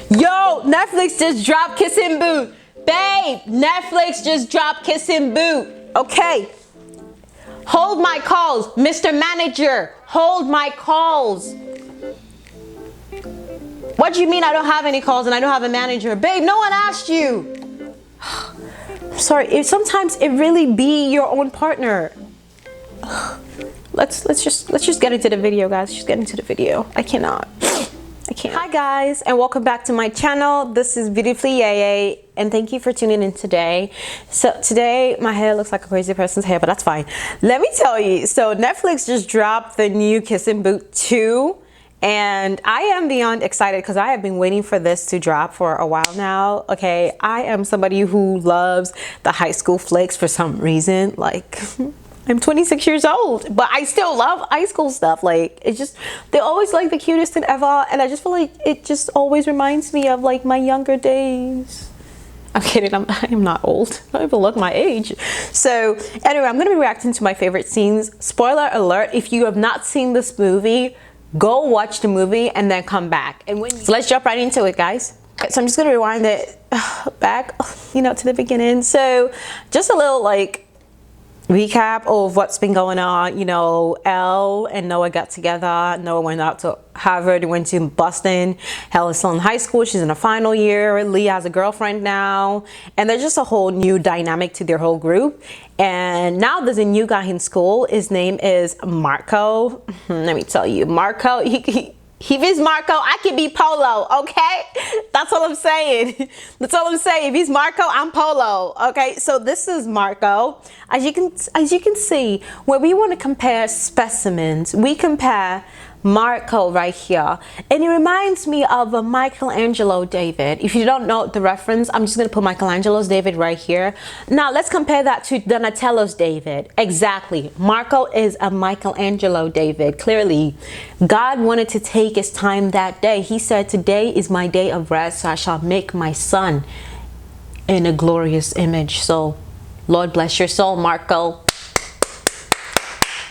Yo, Netflix just dropped Kissing Booth. Babe, Netflix just dropped Kissing Booth. Okay. Hold my calls. Mr. Manager, hold my calls. What do you mean I don't have any calls and I don't have a manager? Babe, no one asked you. Sorry, sometimes it really be your own partner. Let's just get into the video, guys. Just get into the video. I can't. Hi guys, and welcome back to my channel. This is Beautifully Yay, and thank you for tuning in today. So today my hair looks like a crazy person's hair, but that's fine. Let me tell you, so Netflix just dropped the new Kissing Booth 2, and I am beyond excited because I have been waiting for this to drop for a while now. Okay, I am somebody who loves the high school flicks for some reason. Like, I'm 26 years old, but I still love high school stuff. Like, it's just, they're always like the cutest thing ever. And I just feel like it just always reminds me of like my younger days. I'm kidding, I'm not old. I don't even look my age. So anyway, I'm gonna be reacting to my favorite scenes. Spoiler alert, if you have not seen this movie, go watch the movie and then come back. And so let's jump right into it, guys. Okay, so I'm just gonna rewind it back, to the beginning. So just a little like recap of what's been going on. Elle and Noah got together. Noah went out to Harvard, went to Boston. Elle is still in high school. She's in her final year. Lee has a girlfriend now. And there's just a whole new dynamic to their whole group. And now there's a new guy in school. His name is Marco. Let me tell you, Marco, if he's Marco, I can be Polo, okay? That's all I'm saying. That's all I'm saying. If he's Marco, I'm Polo, okay? So this is Marco. As you can see, when we want to compare specimens, we compare Marco right here, and it reminds me of a Michelangelo David. If you don't know the reference, I'm just gonna put Michelangelo's David right here. Now let's compare that to Donatello's David. Exactly, Marco is a Michelangelo David. Clearly God wanted to take his time that day. He said, today is my day of rest, so I shall make my son in a glorious image. So Lord bless your soul, Marco.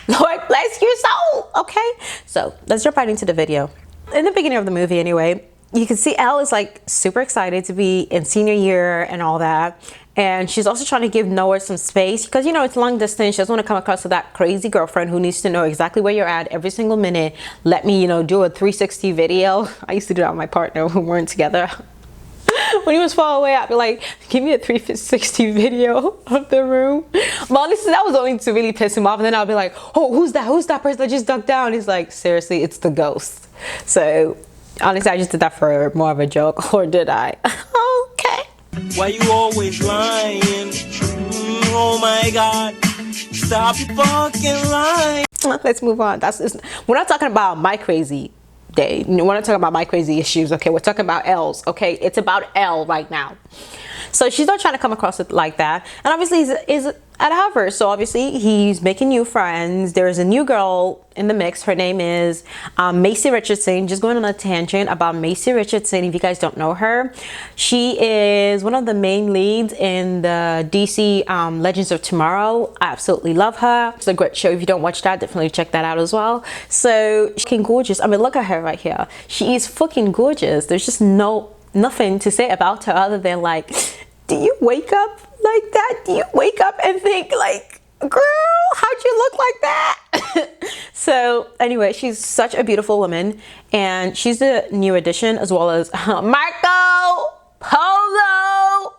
Lord bless your soul. Okay, so let's jump right into the video. In the beginning of the movie anyway, you can see Elle is like super excited to be in senior year and all that, and she's also trying to give Noah some space because it's long distance. She doesn't want to come across to that crazy girlfriend who needs to know exactly where you're at every single minute. Let me do a 360 video. I used to do that with my partner when we weren't together. When he was far away, I'd be like, give me a 360 video of the room. But honestly, that was only to really piss him off. And then I'll be like, oh, who's that? Who's that person that just ducked down? He's like, seriously, it's the ghost. So honestly, I just did that for more of a joke. Or did I? Okay. Why you always lying? Oh my God. Stop fucking lying. Let's move on. We're not talking about my crazy day. We're not talking about my crazy issues, okay? We're talking about Elle's, okay? It's about Elle right now. So she's not trying to come across it like that. And obviously he's at Harvard, so obviously he's making new friends. There's a new girl in the mix. Her name is Macy Richardson. Just going on a tangent about Macy Richardson, if you guys don't know her, she is one of the main leads in the DC Legends of Tomorrow. I absolutely love her. It's a great show. If you don't watch that, definitely check that out as well. So she's fucking gorgeous. I mean, look at her right here. She is fucking gorgeous. There's just nothing to say about her other than like, do you wake up like that? Do you wake up and think like, girl, how'd you look like that? So anyway, she's such a beautiful woman, and she's the new addition, as well as Marco Polo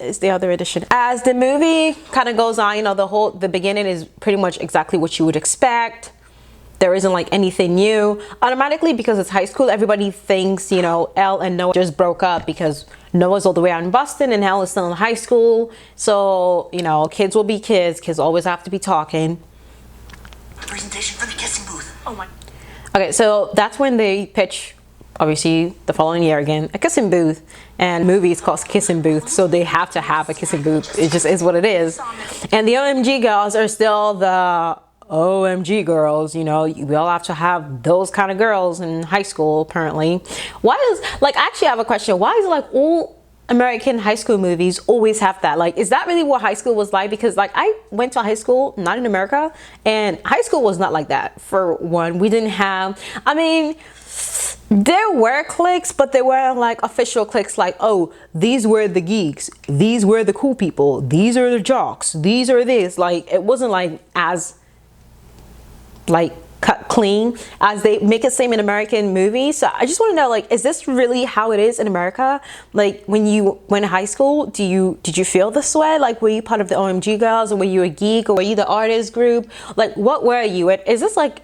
is the other addition. As the movie kind of goes on, the beginning is pretty much exactly what you would expect. There isn't like anything new. Automatically, because it's high school, everybody thinks, Elle and Noah just broke up because Noah's all the way out in Boston and Elle is still in high school. So, kids will be kids. Kids always have to be talking. Presentation for the kissing booth. Oh my. Okay, so that's when they pitch, obviously, the following year again, a kissing booth. And the movie is called Kissing Booth, so they have to have a kissing booth. It just is what it is. And the OMG girls are still the OMG girls. We all have to have those kind of girls in high school, apparently. Why is, I actually have a question. Why is all American high school movies always have that? Like, is that really what high school was like? Because I went to high school, not in America, and high school was not like that. For one, we didn't have, there were cliques, but they weren't like official cliques like, oh, these were the geeks, these were the cool people, these are the jocks, these are this. Like, it wasn't like as like cut clean as they make it seem in American movies. So I just want to know, like, is this really how it is in America? Like, when you went to high school, did you feel this way? Like, were you part of the OMG girls, or were you a geek, or were you the artist group? Like, what were you? Is this like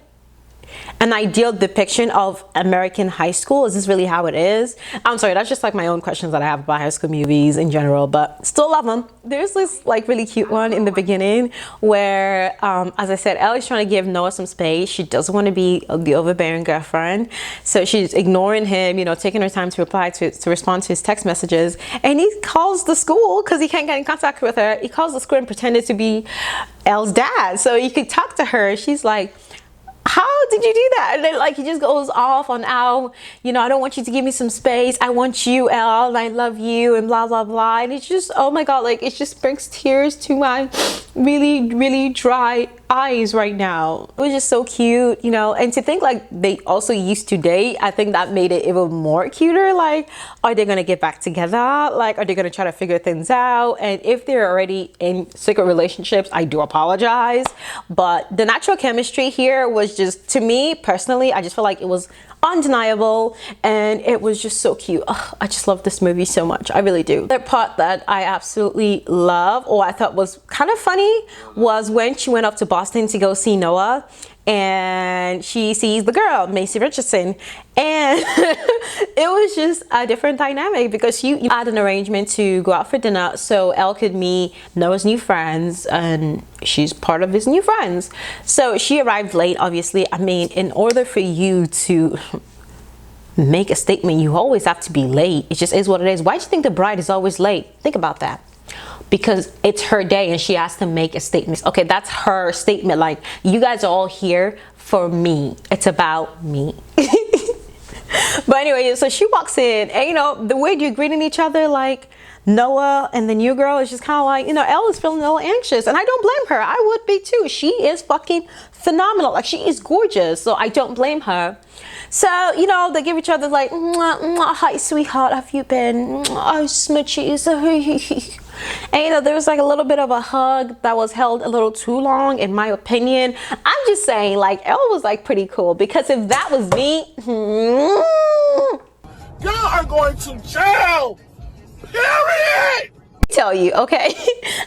an ideal depiction of American high school? Is this really how it is? I'm sorry, that's just like my own questions that I have about high school movies in general, but still love them. There's this like really cute one in the beginning where, as I said, Ellie's trying to give Noah some space. She doesn't want to be the overbearing girlfriend, so she's ignoring him, you know, taking her time to respond to his text messages. And he calls the school because he can't get in contact with her. He calls the school and pretended to be Elle's dad so he could talk to her. She's like, how did you do that? And then like he just goes off on Al, you know, I don't want you to give me some space, I want you, Al, and I love you, and blah blah blah. And it's just, oh my god, like it just brings tears to my really dry eyes right now. It was just so cute, you know. And to think like they also used to date, I think that made it even more cuter. Like, are they gonna get back together? Like, are they gonna try to figure things out? And if they're already in secret relationships, I do apologize, but the natural chemistry here was just, to me personally, I just feel like it was undeniable, and it was just so cute. Ugh, I just love this movie so much, I really do. The part that I absolutely love, or I thought was kind of funny, was when she went up to Boston to go see Noah, and she sees the girl, Macy Richardson, and it was just a different dynamic because you had an arrangement to go out for dinner so Elle could meet Noah's new friends, and she's part of his new friends. So she arrived late, obviously. I mean, in order for you to make a statement, you always have to be late. It just is what it is. Why do you think the bride is always late? Think about that. Because it's her day and she has to make a statement. Okay, that's her statement. Like, you guys are all here for me. It's about me. But anyway, so she walks in, and you know, the way you're greeting each other, like Noah and the new girl, is just kind of like, you know, Elle is feeling a little anxious, and I don't blame her. I would be too. She is fucking phenomenal. Like, she is gorgeous, so I don't blame her. So, you know, they give each other like, mwah, mwah, hi sweetheart, have you been? Oh, smoochies. And you know, there was like a little bit of a hug that was held a little too long, in my opinion. I'm just saying, like, Elle was like pretty cool, because if that was me, Y'all are going to jail. Period. tell you, okay?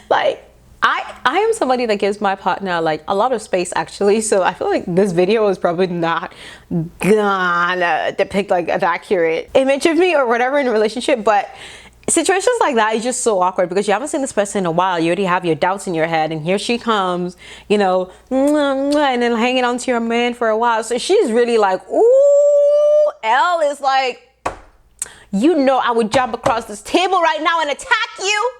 Like, I am somebody that gives my partner like a lot of space, actually. So I feel like this video is probably not gonna depict like an accurate image of me or whatever in a relationship, but situations like that is just so awkward because you haven't seen this person in a while. You already have your doubts in your head, and here she comes, you know, and then hanging on to your man for a while. So she's really like, ooh, Elle is like, you know, I would jump across this table right now and attack you.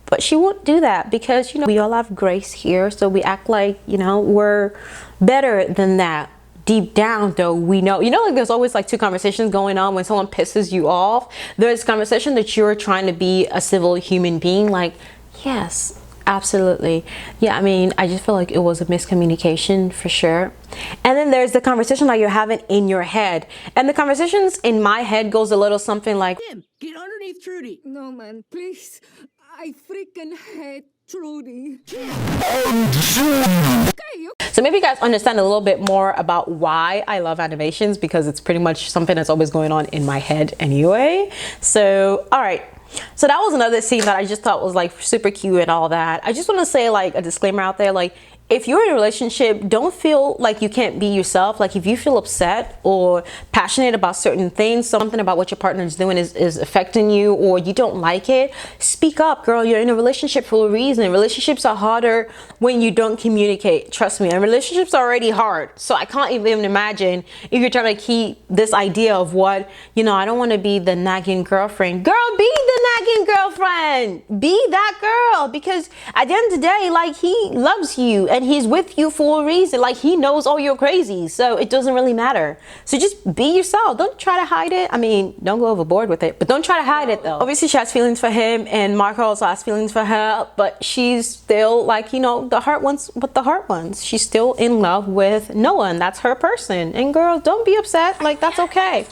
But she won't do that because, you know, we all have grace here. So we act like, you know, we're better than that. Deep down though, we know, you know, like there's always like two conversations going on when someone pisses you off. There's conversation that you're trying to be a civil human being, like, yes, absolutely. Yeah, I mean, I just feel like it was a miscommunication for sure. And then there's the conversation that you're having in your head. And the conversations in my head goes a little something like, Get underneath Trudy. No, man, please. I freaking hate Trudy. So maybe you guys understand a little bit more about why I love animations, because it's pretty much something that's always going on in my head anyway. So, all right. So that was another scene that I just thought was like super cute and all that. I just want to say like a disclaimer out there, like, if you're in a relationship, don't feel like you can't be yourself. Like, if you feel upset or passionate about certain things, something about what your partner is doing is affecting you, or you don't like it, speak up, girl. You're in a relationship for a reason. Relationships are harder when you don't communicate. Trust me, and relationships are already hard. So I can't even imagine if you're trying to keep this idea of what, you know, I don't want to be the nagging girlfriend. Girl, be the second girlfriend. Be that girl, because at the end of the day, like, he loves you and he's with you for a reason. Like, he knows all your crazy, so it doesn't really matter. So just be yourself. Don't try to hide it. I mean, don't go overboard with it, but don't try to hide it though. Obviously she has feelings for him, and Marco also has feelings for her, but she's still like, you know, the heart wants what the heart wants. She's still in love with Noah, and that's her person. And girl, don't be upset. Like, that's okay.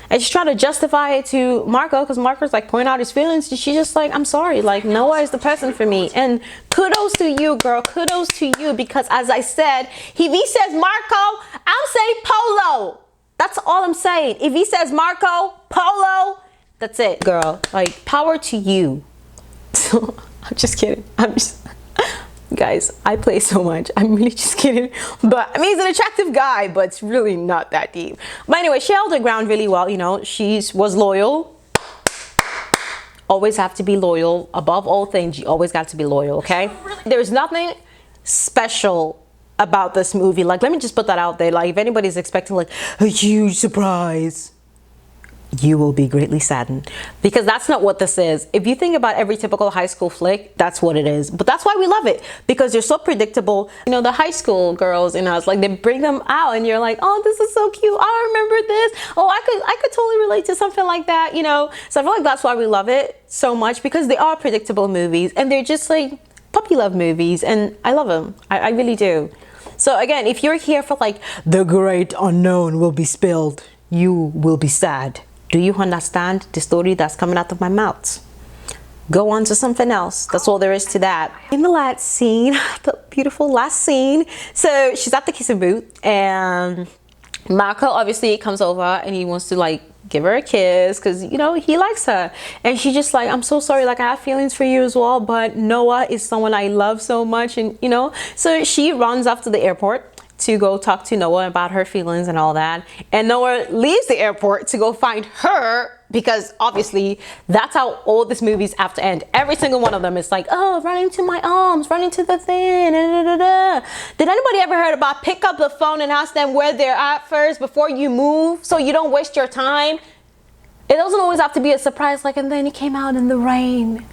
And she's trying to justify it to Marco, because Marco's like pointing out his feelings. She's just like, I'm sorry, like, Noah is the person for me. And kudos to you, girl. Kudos to you, because as I said, if he says Marco, I'm saying Polo. That's all I'm saying. If he says Marco, Polo, that's it, girl. Like, power to you. I'm just kidding. Guys, I play so much. I'm really just kidding. But I mean, he's an attractive guy, but it's really not that deep. But anyway, she held her ground really well. You know, she was loyal. Always have to be loyal. Above all things, you always got to be loyal, okay? There's nothing special about this movie. Like, let me just put that out there. Like, if anybody's expecting like a huge surprise, you will be greatly saddened, because that's not what this is. If you think about every typical high school flick, that's what it is. But that's why we love it, because they're so predictable. You know, the high school girls in us, like, they bring them out and you're like, oh, this is so cute. I remember this. Oh, I could totally relate to something like that, you know? So I feel like that's why we love it so much, because they are predictable movies and they're just like puppy love movies, and I love them. I really do. So again, if you're here for like the great unknown will be spilled, you will be sad. Do you understand the story that's coming out of my mouth? Go on to something else. That's all there is to that. In the last scene, the beautiful last scene, so she's at the kissing booth, and Marco obviously comes over and he wants to like give her a kiss, because, you know, he likes her. And she's just like, I'm so sorry, like, I have feelings for you as well, but Noah is someone I love so much. And, you know, so she runs off to the airport to go talk to Noah about her feelings and all that. And Noah leaves the airport to go find her, because obviously that's how all these movies have to end. Every single one of them is like, oh, run into my arms, run into the thing. Da, da, da, da. Did anybody ever heard about pick up the phone and ask them where they're at first before you move, so you don't waste your time? It doesn't always have to be a surprise, like, and then he came out in the rain,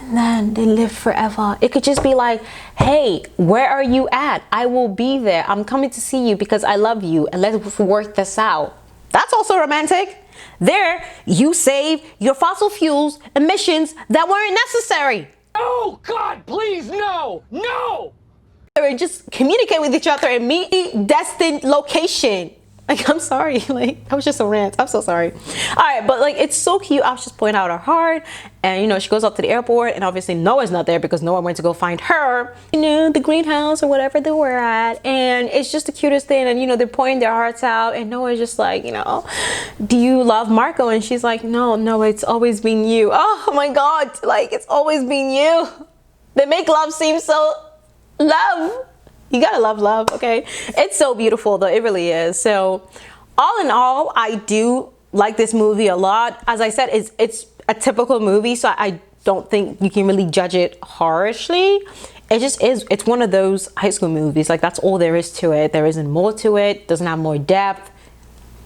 and then they lived forever. It could just be like, hey, where are you at? I will be there. I'm coming to see you because I love you, and let's work this out. That's also romantic. There, you save your fossil fuels emissions that weren't necessary. Oh, God, please, no, no! Or just communicate with each other and meet the destined location. Like, I'm sorry, like, that was just a rant. I'm so sorry. All right, but like, it's so cute. I was just pointing out her heart, and you know, she goes up to the airport, and obviously Noah's not there because Noah went to go find her, you know, the greenhouse or whatever they were at. And it's just the cutest thing. And you know, they're pointing their hearts out, and Noah's just like, you know, do you love Marco? And she's like, no, it's always been you. Oh my God, like, it's always been you. They make love seem so love. You gotta love, okay? It's so beautiful though, it really is. So all in all, I do like this movie a lot. As I said, it's a typical movie, so I don't think you can really judge it harshly. It just is. It's one of those high school movies. Like, that's all there is to it. There isn't more to it. Doesn't have more depth.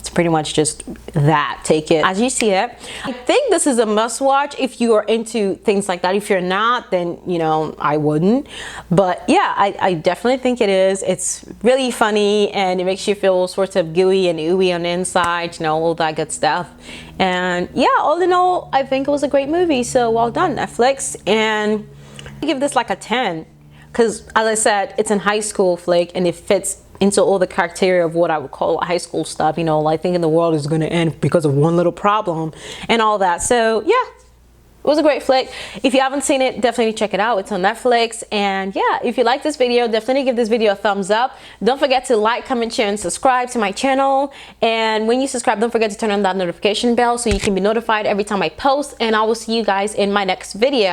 It's pretty much just that. Take it as you see it. I think this is a must watch if you are into things like that. If you're not, then, you know, I wouldn't. But yeah, I definitely think it is. It's really funny, and it makes you feel sort of gooey and ooey on the inside, you know, all that good stuff. And yeah, all in all, I think it was a great movie. So well done, Netflix. And I give this like a 10, because as I said, it's a high school flick, and it fits into all the criteria of what I would call high school stuff, you know, like thinking the world is going to end because of one little problem and all that. So yeah, it was a great flick. If you haven't seen it, definitely check it out. It's on Netflix. And yeah, if you like this video, definitely give this video a thumbs up. Don't forget to like, comment, share, and subscribe to my channel. And when you subscribe, don't forget to turn on that notification bell so you can be notified every time I post. And I will see you guys in my next video.